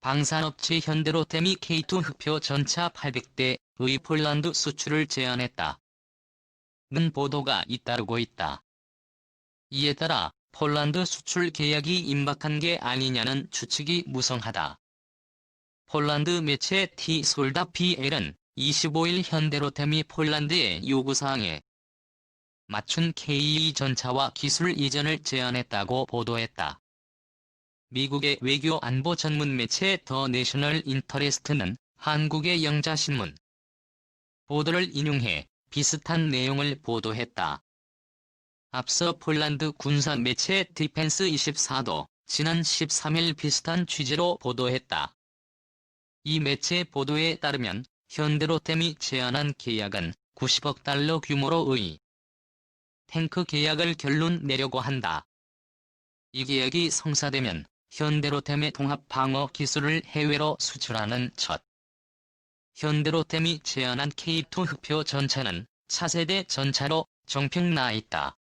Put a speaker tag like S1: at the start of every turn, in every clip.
S1: 방산업체 현대로템이 K2 흑표 전차 800대의 폴란드 수출을 제한했다. 는 보도가 잇따르고 있다. 이에 따라 폴란드 수출 계약이 임박한 게 아니냐는 추측이 무성하다. 폴란드 매체 T-PL은 25일 현대로템이 폴란드의 요구사항에 맞춘 K2 전차와 기술 이전을 제안했다고 보도했다. 미국의 외교 안보 전문 매체 더 내셔널 인터레스트는 한국의 영자신문 보도를 인용해 비슷한 내용을 보도했다. 앞서 폴란드 군사 매체 디펜스24도 지난 13일 비슷한 취지로 보도했다. 이 매체 보도에 따르면 현대로템이 제안한 계약은 90억 달러 규모로의 탱크 계약을 결론 내려고 한다. 이 계약이 성사되면 현대로템의 통합 방어 기술을 해외로 수출하는 첫 현대로템이 제안한 K2 흑표 전차는 차세대 전차로 정평 나 있다.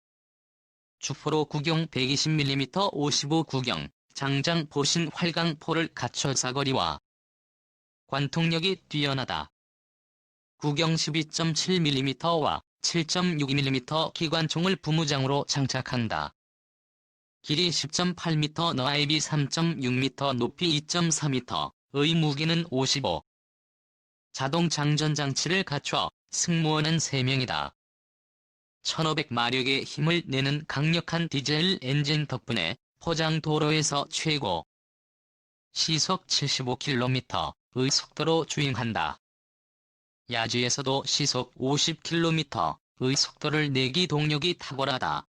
S1: 주포로 구경 120mm 55 구경, 장장 보신 활강포를 갖춰 사거리와 관통력이 뛰어나다. 구경 12.7mm와 7.62mm 기관총을 부무장으로 장착한다. 길이 10.8m 너아이비 3.6m 높이 2.4m의 무기는 55. 자동 장전장치를 갖춰 승무원은 3명이다. 1500마력의 힘을 내는 강력한 디젤 엔진 덕분에 포장 도로에서 최고 시속 75km의 속도로 주행한다. 야지에서도 시속 50km의 속도를 내기 동력이 탁월하다.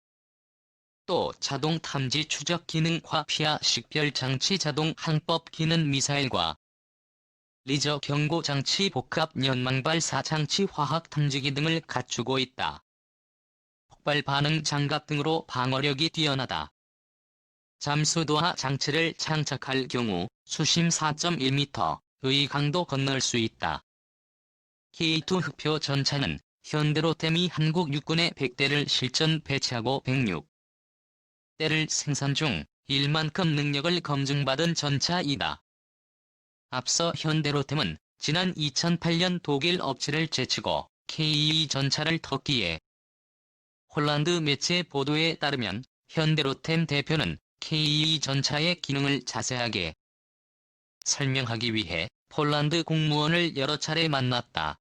S1: 또 자동 탐지 추적 기능과 피하 식별 장치 자동 항법 기능 미사일과 리저 경고 장치 복합 연망 발사 장치 화학 탐지기 등을 갖추고 있다. 폭발 반응 장갑 등으로 방어력이 뛰어나다. 잠수 도하 장치를 장착할 경우 수심 4.1m의 강도 건널 수 있다. K2 흑표 전차는 현대로템이 한국 육군에 100대를 실전 배치하고 106대를 생산 중 일만큼 능력을 검증받은 전차이다. 앞서 현대로템은 지난 2008년 독일 업체를 제치고 K2 전차를 터키에 홀란드 매체 보도에 따르면 현대로템 대표는 K2 전차의 기능을 자세하게 설명하기 위해 폴란드 공무원을 여러 차례 만났다.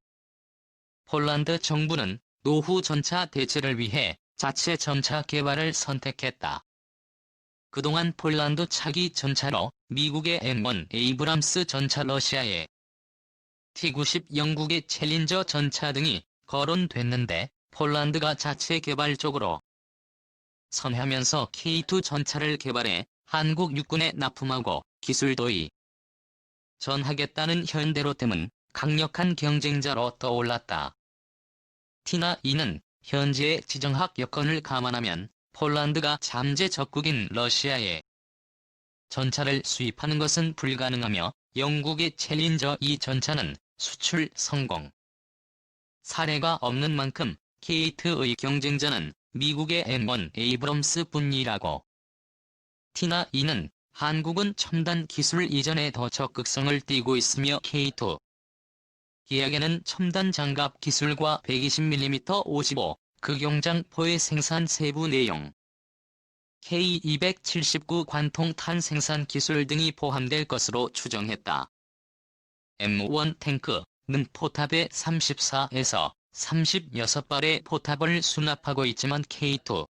S1: 폴란드 정부는 노후 전차 대체를 위해 자체 전차 개발을 선택했다. 그동안 폴란드 차기 전차로 미국의 M1 에이브람스 전차 러시아의 T-90 영국의 챌린저 전차 등이 거론됐는데 폴란드가 자체 개발 쪽으로 선회하면서 K2 전차를 개발해 한국 육군에 납품하고 기술 도입 전하겠다는 현대로템은 강력한 경쟁자로 떠올랐다. 티나 이는 현재의 지정학 여건을 감안하면 폴란드가 잠재 적국인 러시아에 전차를 수입하는 것은 불가능하며 영국의 챌린저 2 전차는 수출 성공 사례가 없는 만큼 K2의 경쟁자는 미국의 M1 에이브럼스 뿐이라고. 티나 이는 한국은 첨단 기술 이전에 더 적극성을 띠고 있으며 K2 계약에는 첨단 장갑 기술과 120mm 55 극용장포의 생산 세부 내용, K279 관통탄 생산 기술 등이 포함될 것으로 추정했다. M1 탱크는 포탑의 34에서 36발의 포탑을 수납하고 있지만 K2는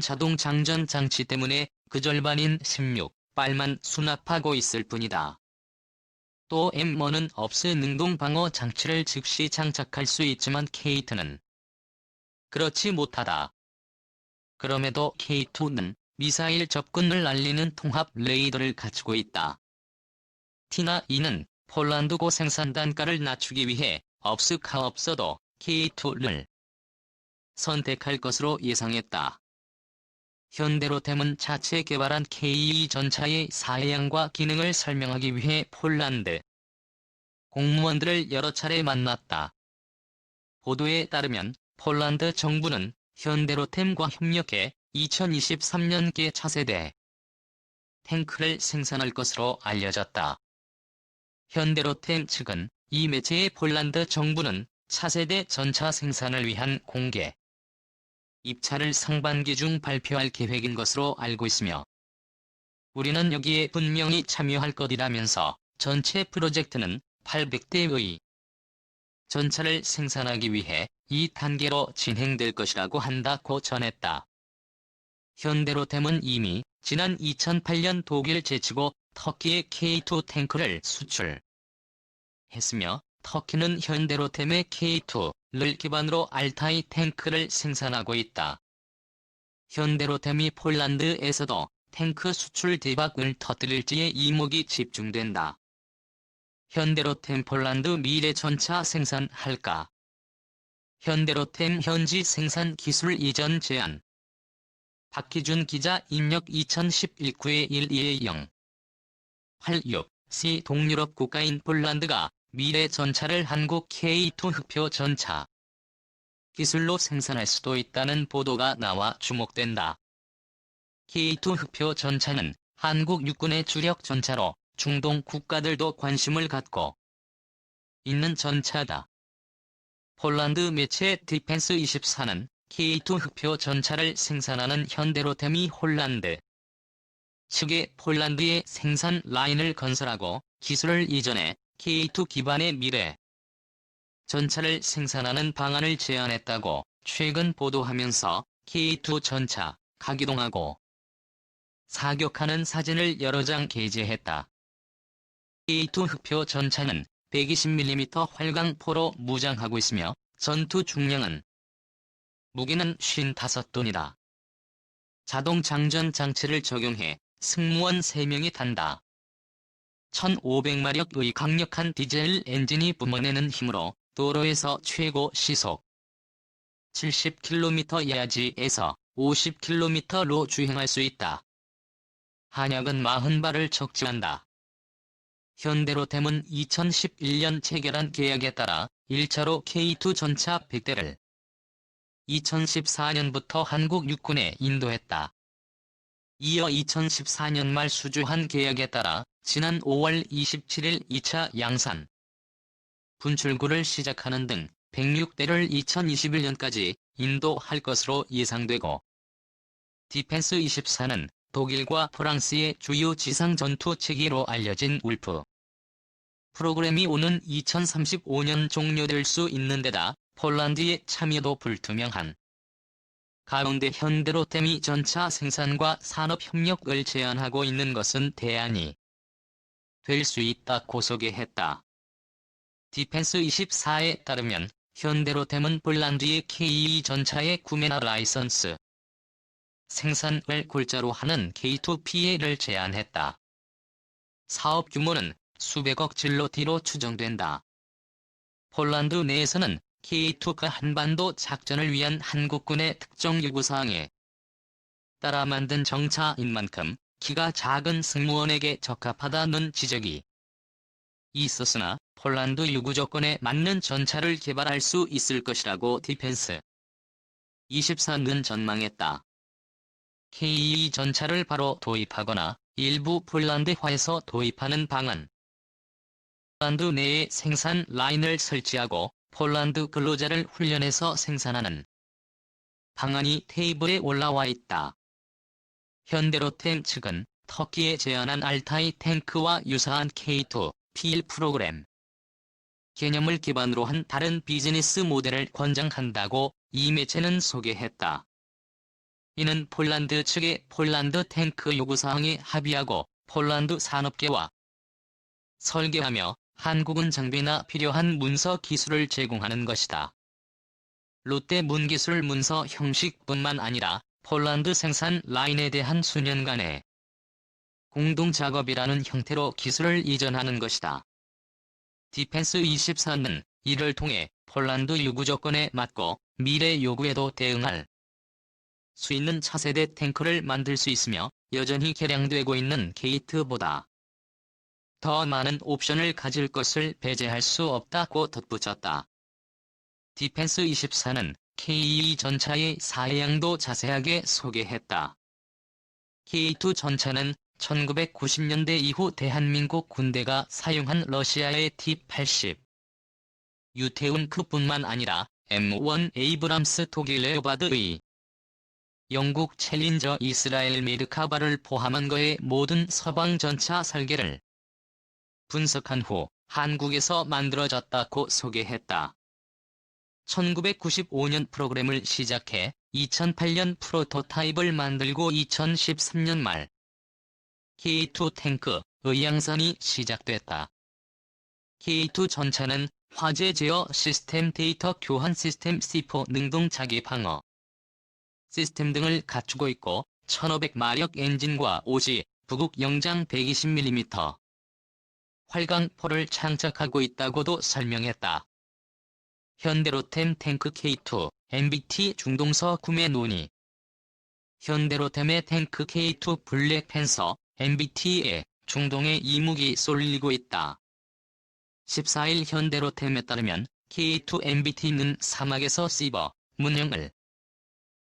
S1: 자동 장전 장치 때문에 그 절반인 16발만 수납하고 있을 뿐이다. 또 M1은 업스 능동 방어 장치를 즉시 장착할 수 있지만 K2는 그렇지 못하다. 그럼에도 K2는 미사일 접근을 알리는 통합 레이더를 갖추고 있다. 티나 이는 폴란드고 생산 단가를 낮추기 위해 업스가 없어도 K2를 선택할 것으로 예상했다. 현대로템은 자체 개발한 K2 전차의 사양과 기능을 설명하기 위해 폴란드 공무원들을 여러 차례 만났다. 보도에 따르면 폴란드 정부는 현대로템과 협력해 2023년께 차세대 탱크를 생산할 것으로 알려졌다. 현대로템 측은 이 매체의 폴란드 정부는 차세대 전차 생산을 위한 공개 입찰을 상반기 중 발표할 계획인 것으로 알고 있으며 우리는 여기에 분명히 참여할 것이라면서 전체 프로젝트는 800대의 전차를 생산하기 위해 이 단계로 진행될 것이라고 한다고 전했다. 현대로템은 이미 지난 2008년 독일 제치고 터키의 K2 탱크를 수출했으며 터키는 현대로템의 K2를 기반으로 알타이 탱크를 생산하고 있다. 현대로템이 폴란드에서도 탱크 수출 대박을 터뜨릴지에 이목이 집중된다. 현대로템 폴란드 미래 전차 생산할까? 현대로템 현지 생산 기술 이전 제안. 박희준 기자 입력 2011 9-12-0 86. 동유럽 국가인 폴란드가 미래 전차를 한국 K2 흑표 전차 기술로 생산할 수도 있다는 보도가 나와 주목된다. K2 흑표 전차는 한국 육군의 주력 전차로 중동 국가들도 관심을 갖고 있는 전차다. 폴란드 매체 디펜스24는 K2 흑표 전차를 생산하는 현대로템이 홀란드 측에 폴란드의 생산 라인을 건설하고 기술을 이전해 K2 기반의 미래 전차를 생산하는 방안을 제안했다고 최근 보도하면서 K2 전차 가기동하고 사격하는 사진을 여러 장 게재했다. K2 흑표 전차는 120mm 활강포로 무장하고 있으며 전투 중량은 무기는 55톤이다. 자동 장전 장치를 적용해 승무원 3명이 탄다. 1500마력의 강력한 디젤 엔진이 뿜어내는 힘으로 도로에서 최고 시속 70km 야지에서 50km로 주행할 수 있다. 한약은 40발을 적재한다. 현대로템은 2011년 체결한 계약에 따라 1차로 K2 전차 100대를 2014년부터 한국 육군에 인도했다. 이어 2014년 말 수주한 계약에 따라 지난 5월 27일 2차 양산 분출구를 시작하는 등 106대를 2021년까지 인도할 것으로 예상되고 디펜스24는 독일과 프랑스의 주요 지상 전투 체계로 알려진 울프 프로그램이 오는 2035년 종료될 수 있는 데다 폴란드의 참여도 불투명한 가운데 현대로템이 전차 생산과 산업협력을 제안하고 있는 것은 대안이 될 수 있다고 소개했다. 디펜스24에 따르면 현대로템은 폴란드의 K2 전차의 구매나 라이선스 생산을 골자로 하는 K2PA를 제안했다. 사업 규모는 수백억 질러티로 추정된다. 폴란드 내에서는 K2가 한반도 작전을 위한 한국군의 특정 요구사항에 따라 만든 정차인 만큼 키가 작은 승무원에게 적합하다는 지적이 있었으나 폴란드 요구 조건에 맞는 전차를 개발할 수 있을 것이라고 디펜스24는 전망했다. K2 전차를 바로 도입하거나 일부 폴란드화에서 도입하는 방안. 폴란드 내에 생산 라인을 설치하고 폴란드 근로자를 훈련해서 생산하는 방안이 테이블에 올라와 있다. 현대로템 측은 터키에 제안한 알타이 탱크와 유사한 K2 PL 프로그램 개념을 기반으로 한 다른 비즈니스 모델을 권장한다고 이 매체는 소개했다. 이는 폴란드 측의 폴란드 탱크 요구사항에 합의하고 폴란드 산업계와 설계하며 한국은 장비나 필요한 문서 기술을 제공하는 것이다. 롯데 문기술 문서 형식뿐만 아니라 폴란드 생산 라인에 대한 수년간의 공동 작업이라는 형태로 기술을 이전하는 것이다. 디펜스24는 이를 통해 폴란드 요구 조건에 맞고 미래 요구에도 대응할 수 있는 차세대 탱크를 만들 수 있으며 여전히 개량되고 있는 K2보다 더 많은 옵션을 가질 것을 배제할 수 없다고 덧붙였다. 디펜스24는 K2 전차의 사양도 자세하게 소개했다. K2 전차는 1990년대 이후 대한민국 군대가 사용한 러시아의 T-80 유태운크뿐만 아니라 M1 에이브람스 독일 레오바드의 영국 챌린저 이스라엘 메르카바를 포함한 거의 모든 서방 전차 설계를 분석한 후 한국에서 만들어졌다고 소개했다. 1995년 프로그램을 시작해 2008년 프로토타입을 만들고 2013년 말 K2 탱크 의양선이 시작됐다. K2 전차는 화재 제어 시스템, 데이터 교환 시스템, C4 능동 자기 방어 시스템 등을 갖추고 있고 1500마력 엔진과 오지 부국 영장 120mm 활강포를 장착하고 있다고도 설명했다. 현대로템 탱크 K2 MBT 중동서 구매 논의. 현대로템의 탱크 K2 블랙팬서 MBT에 중동에 이무기 쏠리고 있다. 14일 현대로템에 따르면 K2 MBT는 사막에서 시버 운영을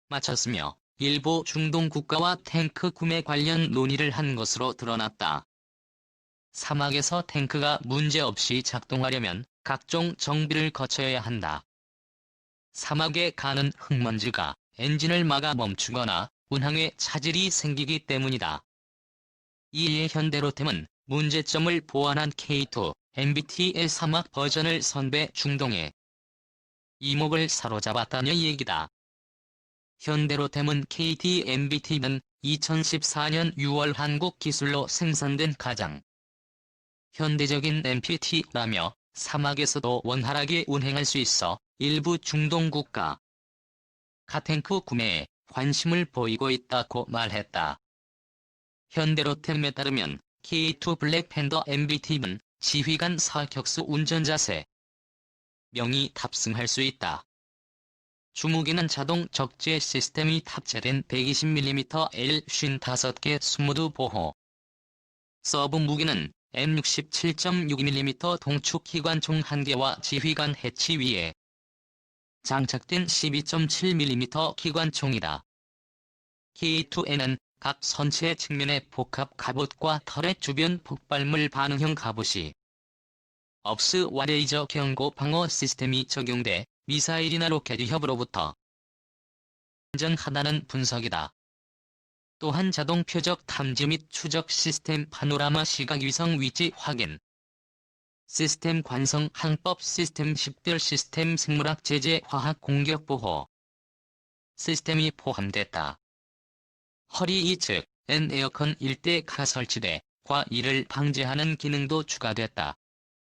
S1: 마쳤으며 일부 중동 국가와 탱크 구매 관련 논의를 한 것으로 드러났다. 사막에서 탱크가 문제없이 작동하려면 각종 정비를 거쳐야 한다. 사막에 가는 흙먼지가 엔진을 막아 멈추거나 운항에 차질이 생기기 때문이다. 이에 현대로템은 문제점을 보완한 K2 MBT의 사막 버전을 선배 중동에 이목을 사로잡았다는 얘기다. 현대로템은 KT MBT는 2014년 6월 한국 기술로 생산된 가장 현대적인 MPT라며 사막에서도 원활하게 운행할 수 있어 일부 중동 국가 가탱크 구매에 관심을 보이고 있다고 말했다. 현대로템에 따르면 K2 블랙팬더 MBT는 지휘관 사격수 운전자세 명이 탑승할 수 있다. 주무기는 자동 적재 시스템이 탑재된 120mm L55개 스무드 보호 서브 무기는 M67.62mm 동축 기관총 1개와 지휘관 해치 위에 장착된 12.7mm 기관총이다. K2에는 각 선체 측면에 복합 갑옷과 터렛 주변 폭발물 반응형 갑옷이 업스와 레이저 경고 방어 시스템이 적용돼 미사일이나 로켓 위협으로부터 안전하다는 분석이다. 또한 자동 표적 탐지 및 추적 시스템, 파노라마 시각 위성 위치 확인 시스템, 관성 항법 시스템, 식별 시스템, 생물학 제재, 화학 공격 보호 시스템이 포함됐다. 허리 이측 N 에어컨 일대가 설치돼 과이를 방지하는 기능도 추가됐다.